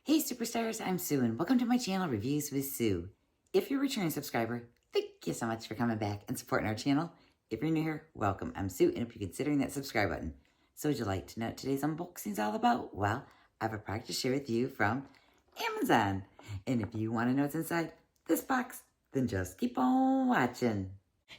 Hey superstars, I'm Sue and welcome to my channel Reviews with Sue. If you're a returning subscriber, thank you so much for coming back and supporting our channel. If you're new here, welcome. I'm Sue and if you're considering that subscribe button. So would you like to know what today's unboxing is all about? Well, I have a product to share with you from Amazon. And if you want to know what's inside this box, then just keep on watching.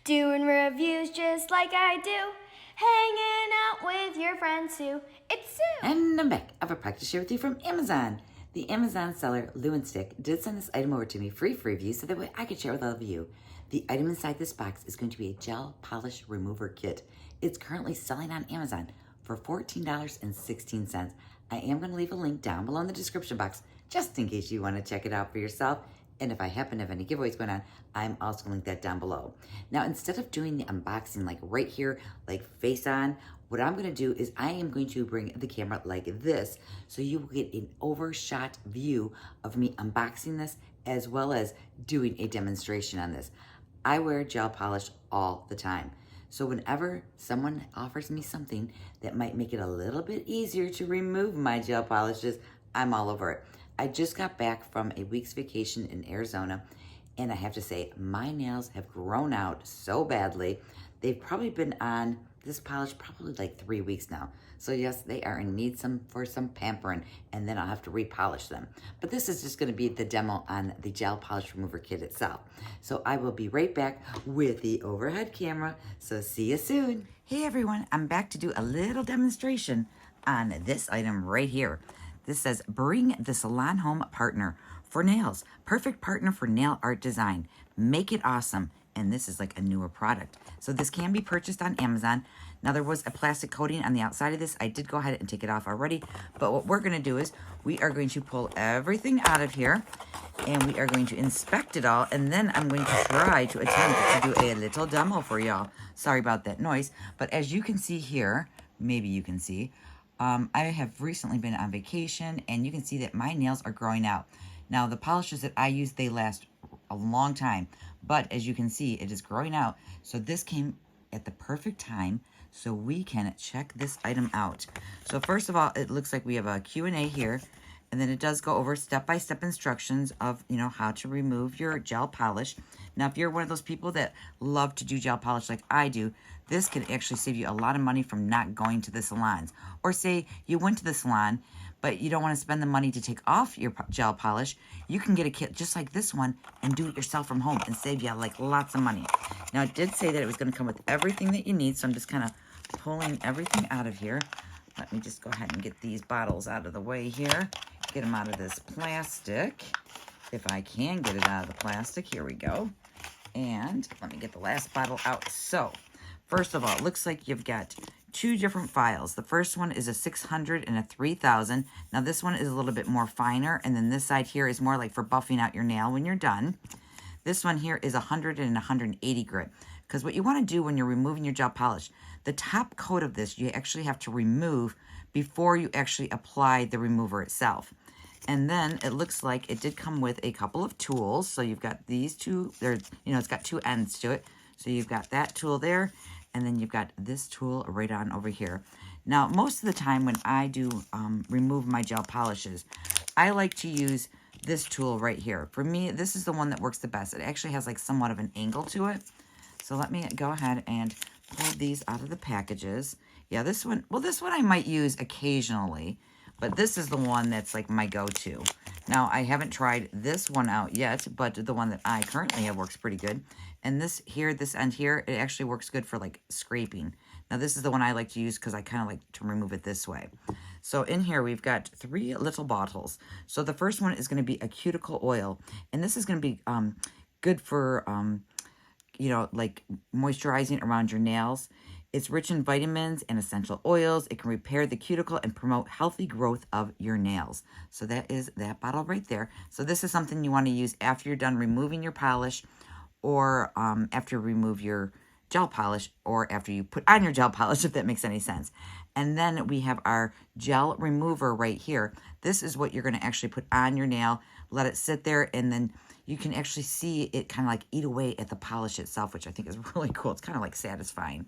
Doing reviews just like I do, hanging out with your friend Sue. It's Sue! And I'm back. I have a product to share with you from Amazon. The Amazon seller, Louinstic, did send this item over to me free for review so that way I could share with all of you. The item inside this box is going to be a gel polish remover kit. It's currently selling on Amazon for $14.16. I am going to leave a link down below in the description box just in case you want to check it out for yourself. And if I happen to have any giveaways going on, I'm also going to link that down below. Now, instead of doing the unboxing like right here, like face on, what I'm going to do is I am going to bring the camera like this so you will get an overshot view of me unboxing this as well as doing a demonstration on this. I wear gel polish all the time. So whenever someone offers me something that might make it a little bit easier to remove my gel polishes, I'm all over it. I just got back from a week's vacation in Arizona, and I have to say, my nails have grown out so badly. They've probably been on this polish probably like 3 weeks now. So yes, they are in need for some pampering, and then I'll have to repolish them. But this is just gonna be the demo on the gel polish remover kit itself. So I will be right back with the overhead camera, so see you soon. Hey everyone, I'm back to do a little demonstration on this item right here. This says, bring the salon home partner for nails. Perfect partner for nail art design. Make it awesome. And this is like a newer product. So this can be purchased on Amazon. Now there was a plastic coating on the outside of this. I did go ahead and take it off already. But what we're going to do is we are going to pull everything out of here. And we are going to inspect it all. And then I'm going to try to attempt to do a little demo for y'all. Sorry about that noise. But as you can see here, maybe you can see, I have recently been on vacation, and you can see that my nails are growing out. Now, the polishes that I use, they last a long time, but as you can see, it is growing out. So this came at the perfect time so we can check this item out. So first of all, it looks like we have a Q&A here, and then it does go over step-by-step instructions of, how to remove your gel polish. Now, if you're one of those people that love to do gel polish like I do, this can actually save you a lot of money from not going to the salons. Or say you went to the salon, but you don't want to spend the money to take off your gel polish, you can get a kit just like this one and do it yourself from home and save you like lots of money. Now, it did say that it was going to come with everything that you need, so I'm just kind of pulling everything out of here. Let me just go ahead and get these bottles out of the way here. Get them out of this plastic. If I can get it out of the plastic, here we go. And let me get the last bottle out. So, first of all, it looks like you've got two different files. The first one is a 600 and a 3000. Now, this one is a little bit more finer, and then this side here is more like for buffing out your nail when you're done. This one here is 100 and 180 grit. Because what you want to do when you're removing your gel polish, the top coat of this, you actually have to remove before you actually apply the remover itself. And then it looks like it did come with a couple of tools. So you've got these two, it's got two ends to it. So you've got that tool there, and then you've got this tool right on over here. Now, most of the time when I do remove my gel polishes, I like to use this tool right here. For me, this is the one that works the best. It actually has like somewhat of an angle to it. So let me go ahead and pull these out of the packages. Yeah, this one I might use occasionally, but this is the one that's like my go-to. Now, I haven't tried this one out yet, but the one that I currently have works pretty good. And this end here, it actually works good for like scraping. Now, this is the one I like to use because I kind of like to remove it this way. So in here, we've got 3 little bottles. So the first one is going to be a cuticle oil. And this is going to be good for, like moisturizing around your nails. It's rich in vitamins and essential oils. It can repair the cuticle and promote healthy growth of your nails. So that is that bottle right there. So this is something you want to use after you're done removing your polish, or after you remove your gel polish, or after you put on your gel polish, if that makes any sense. And then we have our gel remover right here. This is what you're going to actually put on your nail, let it sit there, and then you can actually see it kind of like eat away at the polish itself, which I think is really cool. It's kind of like satisfying.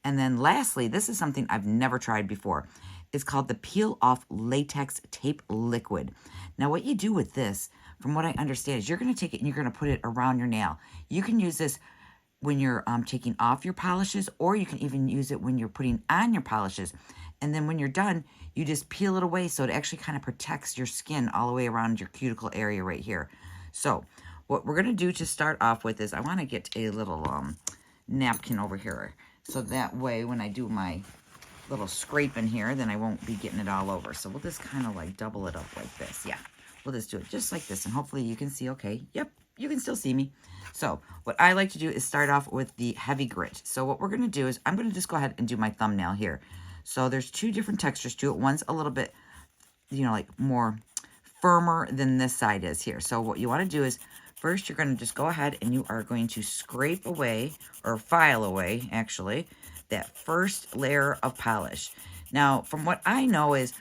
And then lastly, this is something I've never tried before. It's called the Peel Off Latex Tape Liquid. Now what you do with this, from what I understand, is you're going to take it and you're going to put it around your nail. You can use this when you're taking off your polishes, or you can even use it when you're putting on your polishes. And then when you're done, you just peel it away so it actually kind of protects your skin all the way around your cuticle area right here. So what we're going to do to start off with is I want to get a little napkin over here. So that way when I do my little scraping here, then I won't be getting it all over. So we'll just kind of like double it up like this. Yeah, we'll just do it just like this. And hopefully you can see okay. Yep, you can still see me. So what I like to do is start off with the heavy grit. So what we're going to do is I'm going to just go ahead and do my thumbnail here. So there's two different textures to it. One's a little bit, you know, like more firmer than this side is here. So what you want to do is first you're going to just go ahead and you are going to scrape away, or file away actually, that first layer of polish. Now from what I know is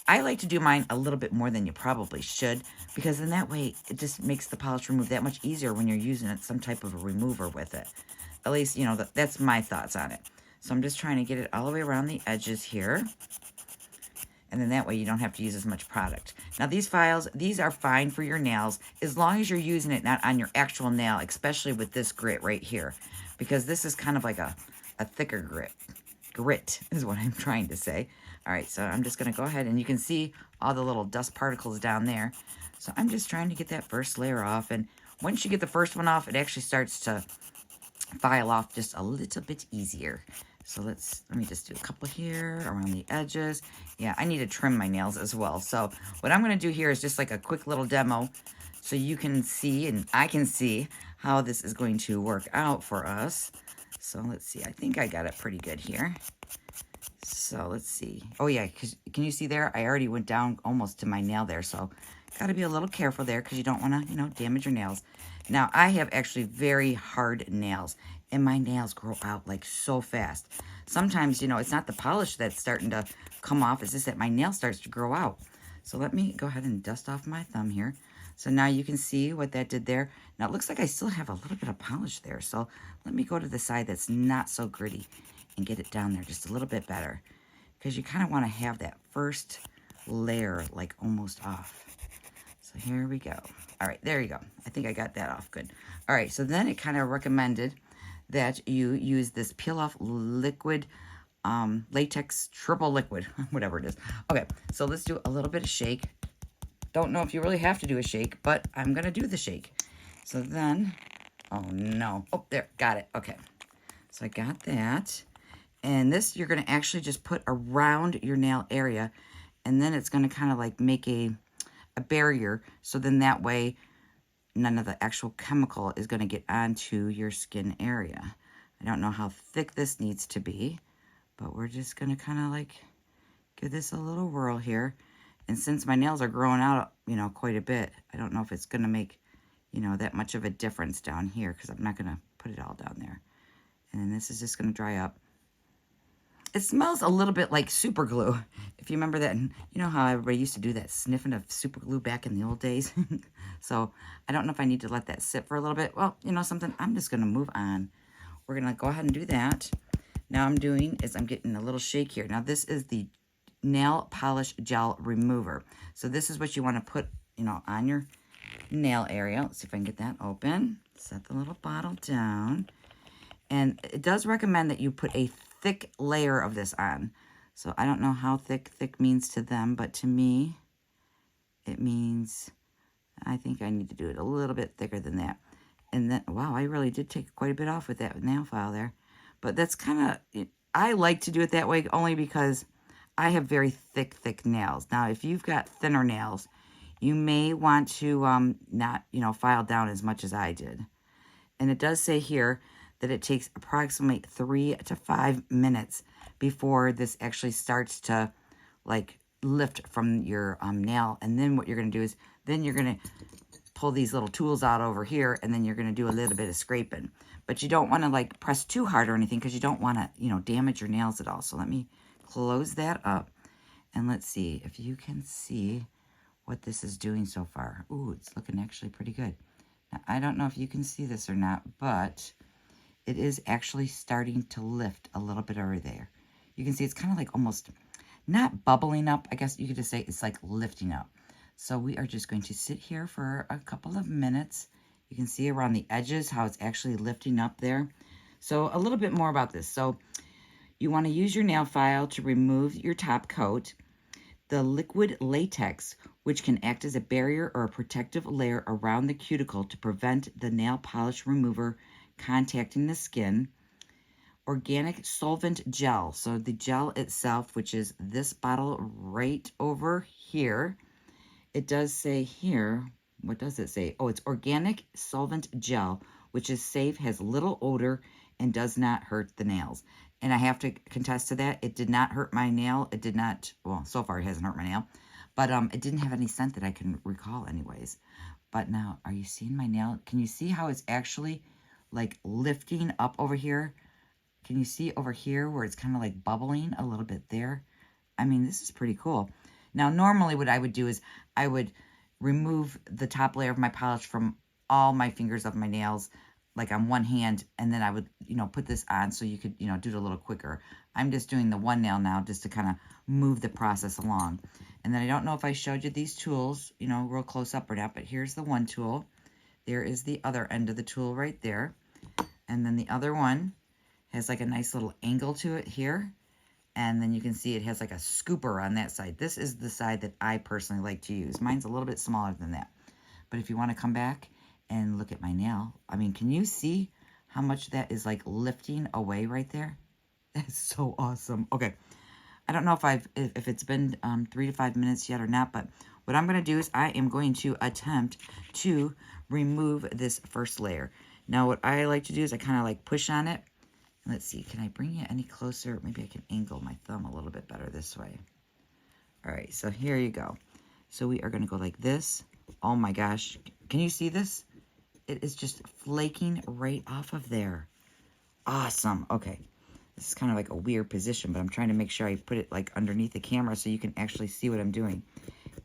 I like to do mine a little bit more than you probably should, because in that way it just makes the polish remove that much easier when you're using it, some type of a remover with it. At least, you know, that's my thoughts on it. So I'm just trying to get it all the way around the edges here. And then that way you don't have to use as much product. Now these files, these are fine for your nails as long as you're using it not on your actual nail, especially with this grit right here. Because this is kind of like a thicker grit. Grit is what I'm trying to say. All right, so I'm just going to go ahead and you can see all the little dust particles down there. So I'm just trying to get that first layer off. And once you get the first one off, it actually starts to file off just a little bit easier. So let me just do a couple here around the edges. Yeah, I need to trim my nails as well. So what I'm going to do here is just like a quick little demo so you can see and I can see how this is going to work out for us. So let's see. I think I got it pretty good here. So let's see. Oh yeah, can you see there? I already went down almost to my nail there. So got to be a little careful there because you don't want to, you know, damage your nails. Now I have actually very hard nails. And my nails grow out like so fast. Sometimes, you know, it's not the polish that's starting to come off. It's just that my nail starts to grow out. So let me go ahead and dust off my thumb here. So now you can see what that did there. Now it looks like I still have a little bit of polish there. So let me go to the side that's not so gritty and get it down there just a little bit better. Because you kind of want to have that first layer like almost off. So here we go. All right, there you go. I think I got that off good. All right, so then it kind of recommended that you use this peel off liquid, latex triple liquid, whatever it is. Okay, so let's do a little bit of shake. Don't know if you really have to do a shake, but I'm going to do the shake. So then, oh no. Oh, there, got it. Okay, so I got that. And this you're going to actually just put around your nail area. And then it's going to kind of like make a barrier. So then that way, none of the actual chemical is going to get onto your skin area. I don't know how thick this needs to be, but we're just going to kind of like give this a little whirl here. And since my nails are growing out, you know, quite a bit, I don't know if it's going to make, you know, that much of a difference down here because I'm not going to put it all down there. And then this is just going to dry up. It smells a little bit like super glue. If you remember that, and you know how everybody used to do that sniffing of super glue back in the old days? So I don't know if I need to let that sit for a little bit. Well, you know something? I'm just going to move on. We're going to go ahead and do that. Now I'm doing is I'm getting a little shake here. Now this is the nail polish gel remover. So this is what you want to put, you know, on your nail area. Let's see if I can get that open. Set the little bottle down. And it does recommend that you put a thick layer of this on. So I don't know how thick means to them, but to me, it means, I think I need to do it a little bit thicker than that. And then, wow, I really did take quite a bit off with that nail file there. But that's kind of, I like to do it that way only because I have very thick nails. Now, if you've got thinner nails, you may want to not, you know, file down as much as I did. And it does say here that it takes approximately 3 to 5 minutes before this actually starts to like lift from your nail. And then what you're going to do is then you're going to pull these little tools out over here and then you're going to do a little bit of scraping. But you don't want to like press too hard or anything because you don't want to, you know, damage your nails at all. So let me close that up and let's see if you can see what this is doing so far. Ooh, it's looking actually pretty good. Now, I don't know if you can see this or not, but it is actually starting to lift a little bit over there. You can see it's kind of like almost not bubbling up. I guess you could just say it's like lifting up. So we are just going to sit here for a couple of minutes. You can see around the edges how it's actually lifting up there. So a little bit more about this. So you want to use your nail file to remove your top coat. The liquid latex, which can act as a barrier or a protective layer around the cuticle to prevent the nail polish remover contacting the skin. Organic solvent gel. So the gel itself, which is this bottle right over here. It does say here, what does it say? Oh, it's organic solvent gel, which is safe, has little odor, and does not hurt the nails. And I have to contest to that. It did not hurt my nail. It did not, well, so far it hasn't hurt my nail. But it didn't have any scent that I can recall anyways. But now, are you seeing my nail? Can you see how it's actually like lifting up over here? Can you see over here where it's kind of like bubbling a little bit there? I mean, this is pretty cool. Now, normally what I would do is I would remove the top layer of my polish from all my fingers of my nails, like on one hand, and then I would, put this on so you could, do it a little quicker. I'm just doing the one nail now just to kind of move the process along. And then I don't know if I showed you these tools, real close up or not, but here's the one tool. There is the other end of the tool right there. And then the other one has like a nice little angle to it here. And then you can see it has like a scooper on that side. This is the side that I personally like to use. Mine's a little bit smaller than that. But if you want to come back and look at my nail, I mean, can you see how much that is like lifting away right there? That's so awesome. Okay. I don't know if it's been 3 to 5 minutes yet or not, but what I'm going to do is I am going to attempt to remove this first layer. Now, what I like to do is I kind of like push on it. Let's see, can I bring you any closer? Maybe I can angle my thumb a little bit better this way. All right, so here you go. So we are going to go like this. Oh my gosh. Can you see this? It is just flaking right off of there. Awesome. Okay. This is kind of like a weird position, but I'm trying to make sure I put it like underneath the camera so you can actually see what I'm doing.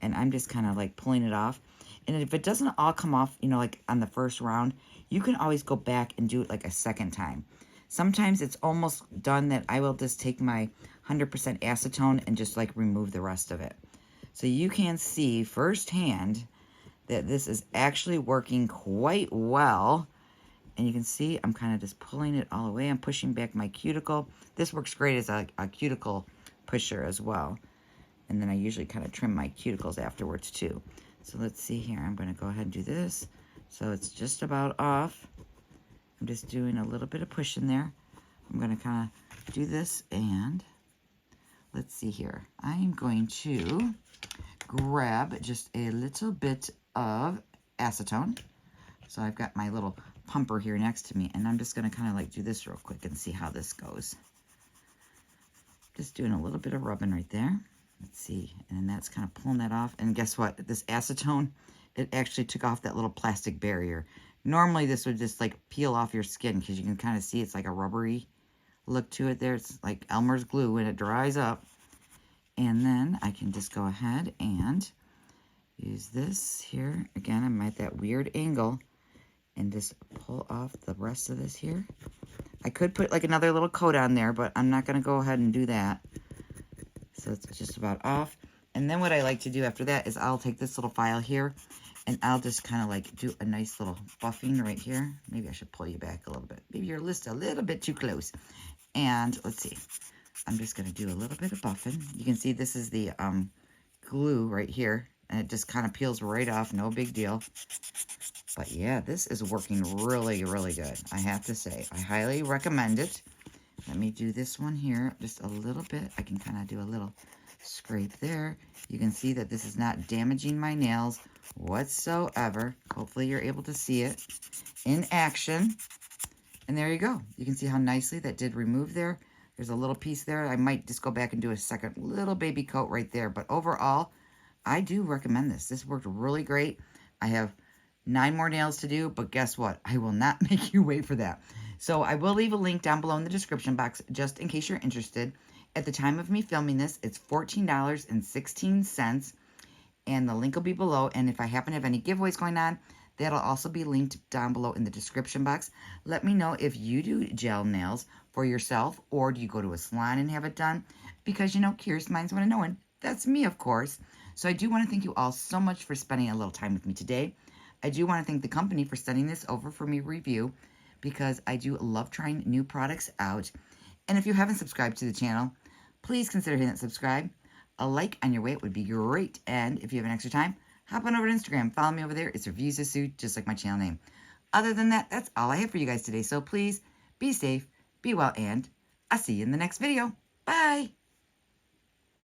And I'm just kind of like pulling it off. And if it doesn't all come off, like on the first round, you can always go back and do it like a second time. Sometimes it's almost done that I will just take my 100% acetone and just like remove the rest of it. So you can see firsthand that this is actually working quite well. And you can see I'm kind of just pulling it all away. I'm pushing back my cuticle. This works great as a cuticle pusher as well. And then I usually kind of trim my cuticles afterwards too. So let's see here. I'm going to go ahead and do this. So it's just about off. I'm just doing a little bit of push in there. I'm going to kind of do this and let's see here. I'm going to grab just a little bit of acetone. So I've got my little pumper here next to me and I'm just going to kind of like do this real quick and see how this goes. Just doing a little bit of rubbing right there. Let's see. And that's kind of pulling that off. And guess what? This acetone, it actually took off that little plastic barrier. Normally, this would just, like, peel off your skin because you can kind of see it's like a rubbery look to it there. It's like Elmer's glue when it dries up. And then I can just go ahead and use this here. Again, I'm at that weird angle and just pull off the rest of this here. I could put, like, another little coat on there, but I'm not going to go ahead and do that. So it's just about off. And then what I like to do after that is I'll take this little file here and I'll just kind of like do a nice little buffing right here. Maybe I should pull you back a little bit. Maybe you're a little bit too close. And let's see. I'm just going to do a little bit of buffing. You can see this is the glue right here. And it just kind of peels right off. No big deal. But yeah, this is working really, really good. I have to say. I highly recommend it. Let me do this one here just a little bit. I can kind of do a little scrape there. You can see that this is not damaging my nails whatsoever. Hopefully you're able to see it in action. And there you go. You can see how nicely that did remove there. There's a little piece there. I might just go back and do a second little baby coat right there. But overall, I do recommend this. This worked really great. I have 9 more nails to do, but guess what? I will not make you wait for that. So I will leave a link down below in the description box just in case you're interested. At the time of me filming this, it's $14.16, and the link will be below. And if I happen to have any giveaways going on, That'll also be linked down below in the description box. Let me know if you do gel nails for yourself, or do you go to a salon and have it done? Because, you know, curious minds want to know, and that's me, of course. So I do want to thank you all so much for spending a little time with me today. I do want to thank the company for sending this over for me review, because I do love trying new products out. And if you haven't subscribed to the channel, please consider hitting that subscribe. A like on your way would be great. And if you have an extra time, hop on over to Instagram. Follow me over there. It's Reviews with Sue, just like my channel name. Other than that, that's all I have for you guys today. So please be safe, be well, and I'll see you in the next video. Bye.